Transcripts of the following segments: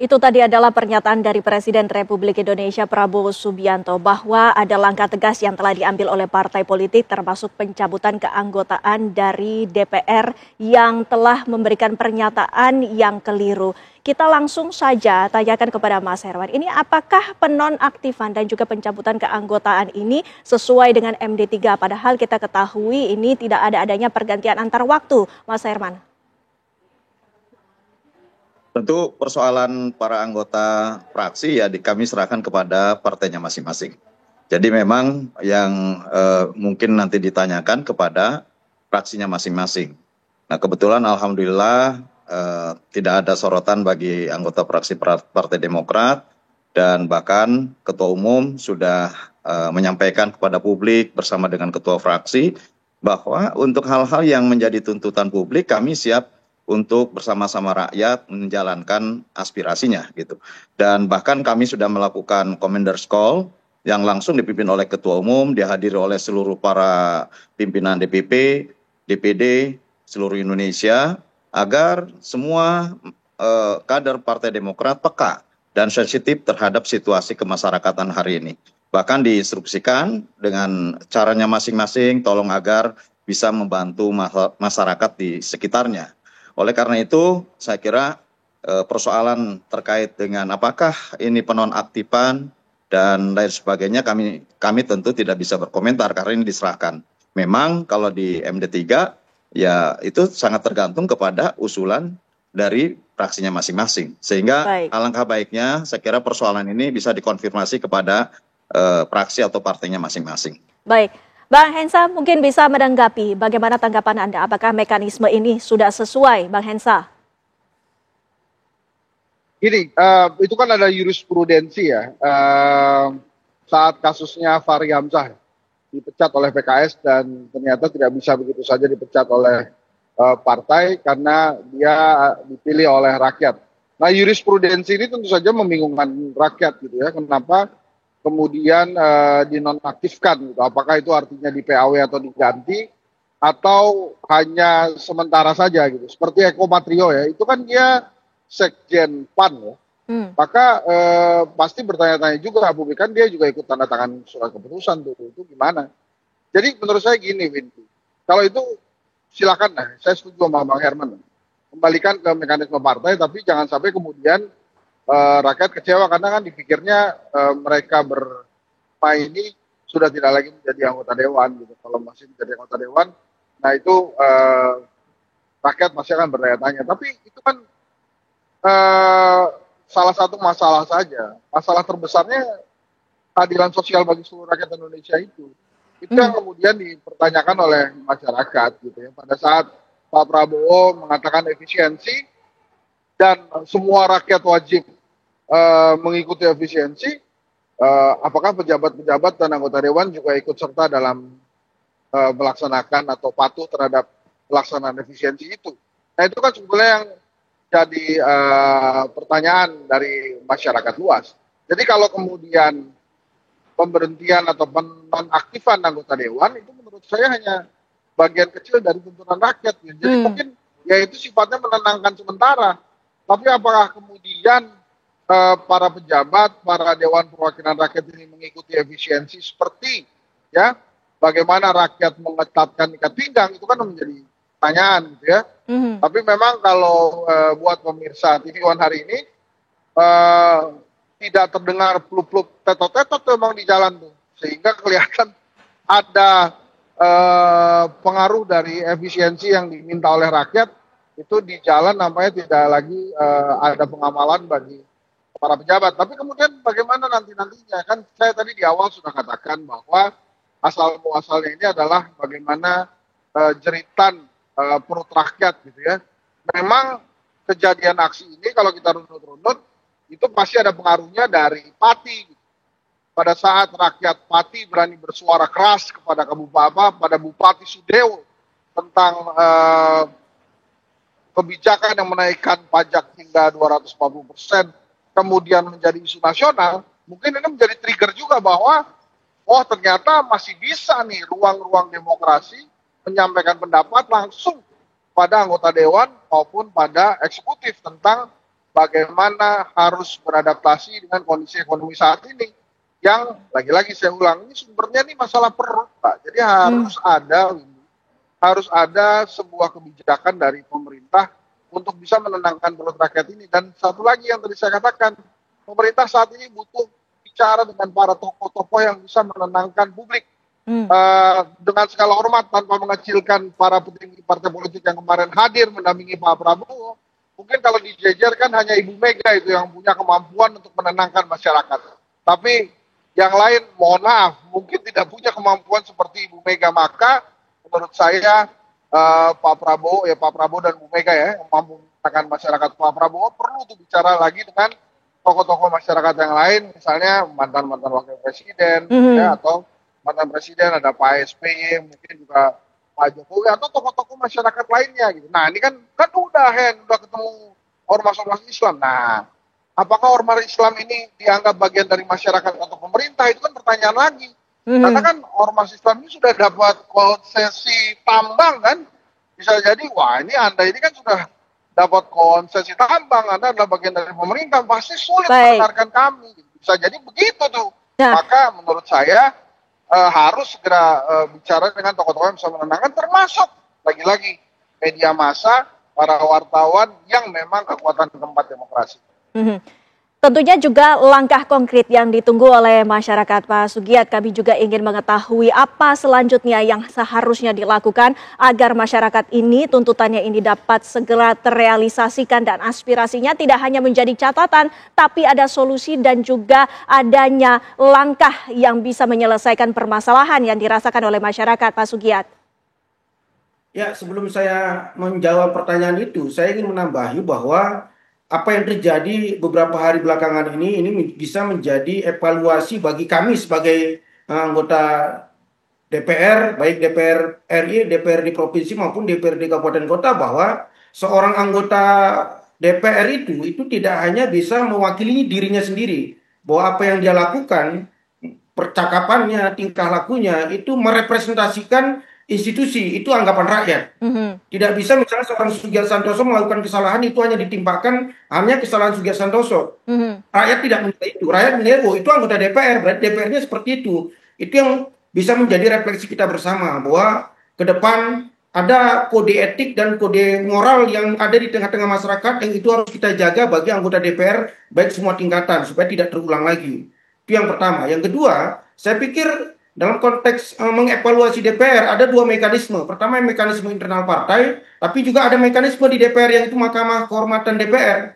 Itu tadi adalah pernyataan dari Presiden Republik Indonesia Prabowo Subianto bahwa ada langkah tegas yang telah diambil oleh partai politik termasuk pencabutan keanggotaan dari DPR yang telah memberikan pernyataan yang keliru. Kita langsung saja tanyakan kepada Mas Herwan, ini apakah penonaktifan dan juga pencabutan keanggotaan ini sesuai dengan MD3? Padahal kita ketahui ini tidak ada adanya pergantian antar waktu, Mas Herman. Tentu persoalan para anggota fraksi ya kami serahkan kepada partainya masing-masing. Jadi memang yang mungkin nanti ditanyakan kepada fraksinya masing-masing. Nah kebetulan alhamdulillah tidak ada sorotan bagi anggota fraksi Partai Demokrat dan bahkan Ketua Umum sudah menyampaikan kepada publik bersama dengan Ketua Fraksi bahwa untuk hal-hal yang menjadi tuntutan publik kami siap untuk bersama-sama rakyat menjalankan aspirasinya gitu. Dan bahkan kami sudah melakukan Commanders Call yang langsung dipimpin oleh Ketua Umum, dihadiri oleh seluruh para pimpinan DPP, DPD, seluruh Indonesia, agar semua kader Partai Demokrat peka dan sensitif terhadap situasi kemasyarakatan hari ini. Bahkan diinstruksikan dengan caranya masing-masing, tolong agar bisa membantu masyarakat di sekitarnya. Oleh karena itu, saya kira persoalan terkait dengan apakah ini penonaktifan dan lain sebagainya, kami tentu tidak bisa berkomentar karena ini diserahkan. Memang kalau di MD3, ya itu sangat tergantung kepada usulan dari fraksinya masing-masing. Sehingga alangkah baiknya, saya kira persoalan ini bisa dikonfirmasi kepada fraksi atau partainya masing-masing. Baik. Bang Hensa mungkin bisa menanggapi bagaimana tanggapan Anda, apakah mekanisme ini sudah sesuai, Bang Hensa? Gini, itu kan ada jurisprudensi ya, saat kasusnya Fahri Hamzah dipecat oleh PKS dan ternyata tidak bisa begitu saja dipecat oleh partai karena dia dipilih oleh rakyat. Nah jurisprudensi ini tentu saja membingungkan rakyat gitu ya, kenapa kemudian dinonaktifkan gitu. Apakah itu artinya di PAW atau diganti atau hanya sementara saja gitu. Seperti Eko Patrio ya, itu kan dia sekjen PAN ya. Maka pasti bertanya-tanya juga publik, kan dia juga ikut tanda tangan surat keputusan tuh, itu gimana. Jadi menurut saya gini Windy, kalau itu silakan lah, saya setuju sama Bang Herman. Kembalikan ke mekanisme partai, tapi jangan sampai kemudian rakyat kecewa karena kan dipikirnya mereka bermain ini sudah tidak lagi menjadi anggota dewan gitu. Kalau masih menjadi anggota dewan, nah itu rakyat masih akan bertanya-tanya. Tapi itu kan salah satu masalah saja. Masalah terbesarnya keadilan sosial bagi seluruh rakyat Indonesia itu yang kemudian dipertanyakan oleh masyarakat gitu ya. Pada saat Pak Prabowo mengatakan efisiensi dan semua rakyat wajib mengikuti efisiensi, apakah pejabat-pejabat dan anggota dewan juga ikut serta dalam melaksanakan atau patuh terhadap pelaksanaan efisiensi itu. Nah itu kan sebetulnya yang jadi pertanyaan dari masyarakat luas. Jadi kalau kemudian pemberhentian atau penonaktifan anggota dewan itu menurut saya hanya bagian kecil dari tuntutan rakyat. Ya. Jadi mungkin ya itu sifatnya menenangkan sementara. Tapi apakah kemudian para pejabat, para Dewan Perwakilan Rakyat ini mengikuti efisiensi seperti ya bagaimana rakyat mengetatkan ikat pinggang, itu kan menjadi pertanyaan gitu ya. Tapi memang kalau buat pemirsa TV One hari ini tidak terdengar plup-plup tetot-tetot memang di jalan tuh, sehingga kelihatan ada pengaruh dari efisiensi yang diminta oleh rakyat itu di jalan, namanya tidak lagi ada pengamalan bagi para pejabat. Tapi kemudian bagaimana nantinya, kan saya tadi di awal sudah katakan bahwa asal muasalnya ini adalah bagaimana jeritan perut rakyat gitu ya. Memang kejadian aksi ini kalau kita runut-runut itu pasti ada pengaruhnya dari Pati. Pada saat rakyat Pati berani bersuara keras kepada pada Bupati Sudewo tentang kebijakan yang menaikkan pajak hingga 240%, kemudian menjadi isu nasional, mungkin ini menjadi trigger juga bahwa oh ternyata masih bisa nih ruang-ruang demokrasi menyampaikan pendapat langsung pada anggota dewan maupun pada eksekutif tentang bagaimana harus beradaptasi dengan kondisi ekonomi saat ini. Yang lagi-lagi saya ulang, ini sumbernya ini masalah perut, Pak. Jadi harus ada sebuah kebijakan dari pemerintah untuk bisa menenangkan perut rakyat ini. Dan satu lagi yang tadi saya katakan, pemerintah saat ini butuh bicara dengan para tokoh-tokoh yang bisa menenangkan publik. Dengan segala hormat tanpa mengecilkan para petinggi partai politik yang kemarin hadir mendampingi Pak Prabowo, mungkin kalau dijejerkan hanya Ibu Mega itu yang punya kemampuan untuk menenangkan masyarakat. Tapi yang lain, mohon maaf, mungkin tidak punya kemampuan seperti Ibu Mega. Maka menurut saya Pak Prabowo dan Bu Mega ya yang mampu menenangkan masyarakat. Pak Prabowo perlu tuh bicara lagi dengan tokoh-tokoh masyarakat yang lain, misalnya mantan-mantan wakil presiden ya, atau mantan presiden, ada Pak SBY, mungkin juga Pak Jokowi atau tokoh-tokoh masyarakat lainnya gitu. Nah, ini kan udah ketemu ormas-ormas Islam. Nah, apakah ormas Islam ini dianggap bagian dari masyarakat atau pemerintah, itu kan pertanyaan lagi. Karena kan ormas Islam ini sudah dapat konsesi tambang kan. Bisa jadi, wah ini Anda ini kan sudah dapat konsesi tambang, Anda adalah bagian dari pemerintah, pasti sulit mendengarkan kami. Bisa jadi begitu tuh. Nah. Maka menurut saya harus segera bicara dengan tokoh-tokoh yang bisa menenangkan, termasuk lagi-lagi media massa, para wartawan yang memang kekuatan keempat demokrasi. Tentunya juga langkah konkret yang ditunggu oleh masyarakat, Pak Sugiat. Kami juga ingin mengetahui apa selanjutnya yang seharusnya dilakukan agar masyarakat ini, tuntutannya ini dapat segera terrealisasikan dan aspirasinya tidak hanya menjadi catatan, tapi ada solusi dan juga adanya langkah yang bisa menyelesaikan permasalahan yang dirasakan oleh masyarakat, Pak Sugiat. Ya, sebelum saya menjawab pertanyaan itu, saya ingin menambahi bahwa apa yang terjadi beberapa hari belakangan ini bisa menjadi evaluasi bagi kami sebagai anggota DPR, baik DPR RI, DPR di provinsi maupun DPR di kabupaten kota, bahwa seorang anggota DPR itu tidak hanya bisa mewakili dirinya sendiri, bahwa apa yang dia lakukan, percakapannya, tingkah lakunya itu merepresentasikan institusi, itu anggapan rakyat. Tidak bisa misalnya seorang Sugiat Santoso melakukan kesalahan itu hanya ditimpakan hanya kesalahan Sugiat Santoso. Rakyat tidak menilai itu. Rakyat menilai bahwa itu anggota DPR, berarti DPR-nya seperti itu. Itu yang bisa menjadi refleksi kita bersama, bahwa ke depan ada kode etik dan kode moral yang ada di tengah-tengah masyarakat, yang itu harus kita jaga bagi anggota DPR baik semua tingkatan supaya tidak terulang lagi. Itu yang pertama. Yang kedua, saya pikir dalam konteks mengevaluasi DPR ada dua mekanisme. Pertama, mekanisme internal partai, tapi juga ada mekanisme di DPR yang itu Mahkamah Kehormatan DPR.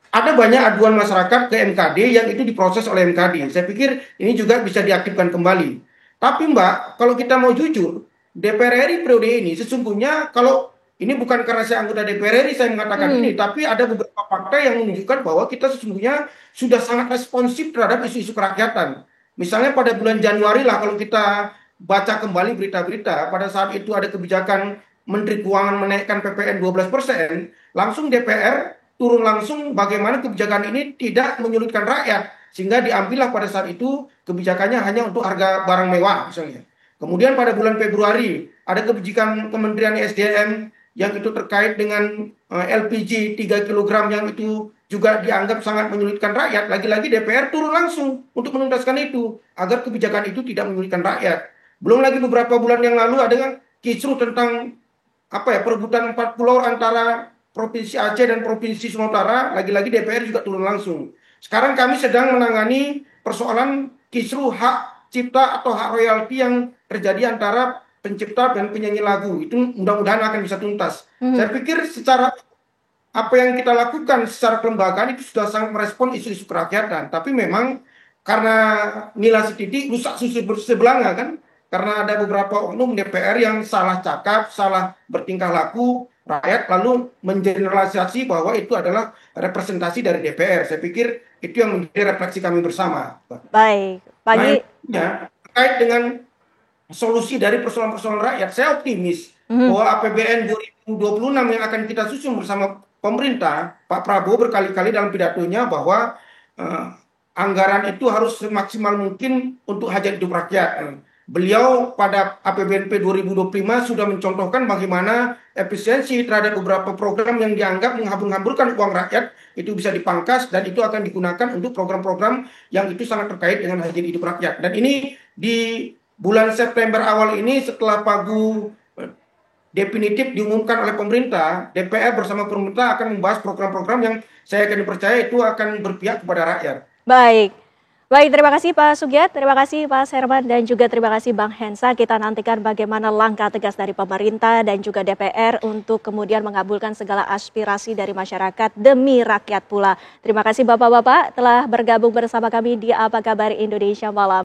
Ada banyak aduan masyarakat ke MKD yang itu diproses oleh MKD. Saya pikir ini juga bisa diaktifkan kembali. Tapi Mbak, kalau kita mau jujur, DPR RI periode ini sesungguhnya, kalau ini bukan karena saya anggota DPR RI saya mengatakan ini, tapi ada beberapa fakta yang menunjukkan bahwa kita sesungguhnya sudah sangat responsif terhadap isu-isu kerakyatan. Misalnya pada bulan Januari lah, kalau kita baca kembali berita-berita, pada saat itu ada kebijakan Menteri Keuangan menaikkan PPN 12%, langsung DPR turun langsung bagaimana kebijakan ini tidak menyulitkan rakyat, sehingga diambillah pada saat itu kebijakannya hanya untuk harga barang mewah misalnya. Kemudian pada bulan Februari ada kebijakan Kementerian SDM yang itu terkait dengan LPG 3 kg yang itu juga dianggap sangat menyulitkan rakyat. Lagi-lagi DPR turun langsung untuk menuntaskan itu agar kebijakan itu tidak menyulitkan rakyat. Belum lagi beberapa bulan yang lalu ada kisruh tentang perebutan 4 pulau antara Provinsi Aceh dan Provinsi Sumatera Utara. Lagi-lagi DPR juga turun langsung. Sekarang kami sedang menangani persoalan kisruh hak cipta atau hak royalti yang terjadi antara pencipta dan penyanyi lagu. Itu mudah-mudahan akan bisa tuntas. Saya pikir secara apa yang kita lakukan secara kelembagaan itu sudah sangat merespon isu-isu kerakyatan. Tapi memang karena nilai setitik rusak susu bersebelanga kan. Karena ada beberapa oknum DPR yang salah cakap, salah bertingkah laku, rakyat lalu mengeneralisasi bahwa itu adalah representasi dari DPR. Saya pikir itu yang menjadi refleksi kami bersama. Baik, Pak Gi. Terkait dengan solusi dari persoalan-persoalan rakyat, saya optimis bahwa APBN 2026 yang akan kita susun bersama pemerintah. Pak Prabowo berkali-kali dalam pidatonya bahwa anggaran itu harus semaksimal mungkin untuk hajat hidup rakyat. beliau pada APBNP 2025 sudah mencontohkan bagaimana efisiensi terhadap beberapa program yang dianggap menghambur-hamburkan uang rakyat itu bisa dipangkas dan itu akan digunakan untuk program-program yang itu sangat terkait dengan hajat hidup rakyat. Dan ini di bulan September awal ini setelah Pagu definitif diumumkan oleh pemerintah, DPR bersama pemerintah akan membahas program-program yang saya akan percaya itu akan berpihak kepada rakyat. Baik. Baik, terima kasih Pak Sugiat, terima kasih Pak Herman, dan juga terima kasih Bang Hensa. Kita nantikan bagaimana langkah tegas dari pemerintah dan juga DPR untuk kemudian mengabulkan segala aspirasi dari masyarakat demi rakyat pula. Terima kasih Bapak-Bapak telah bergabung bersama kami di Apa Kabar Indonesia Malam.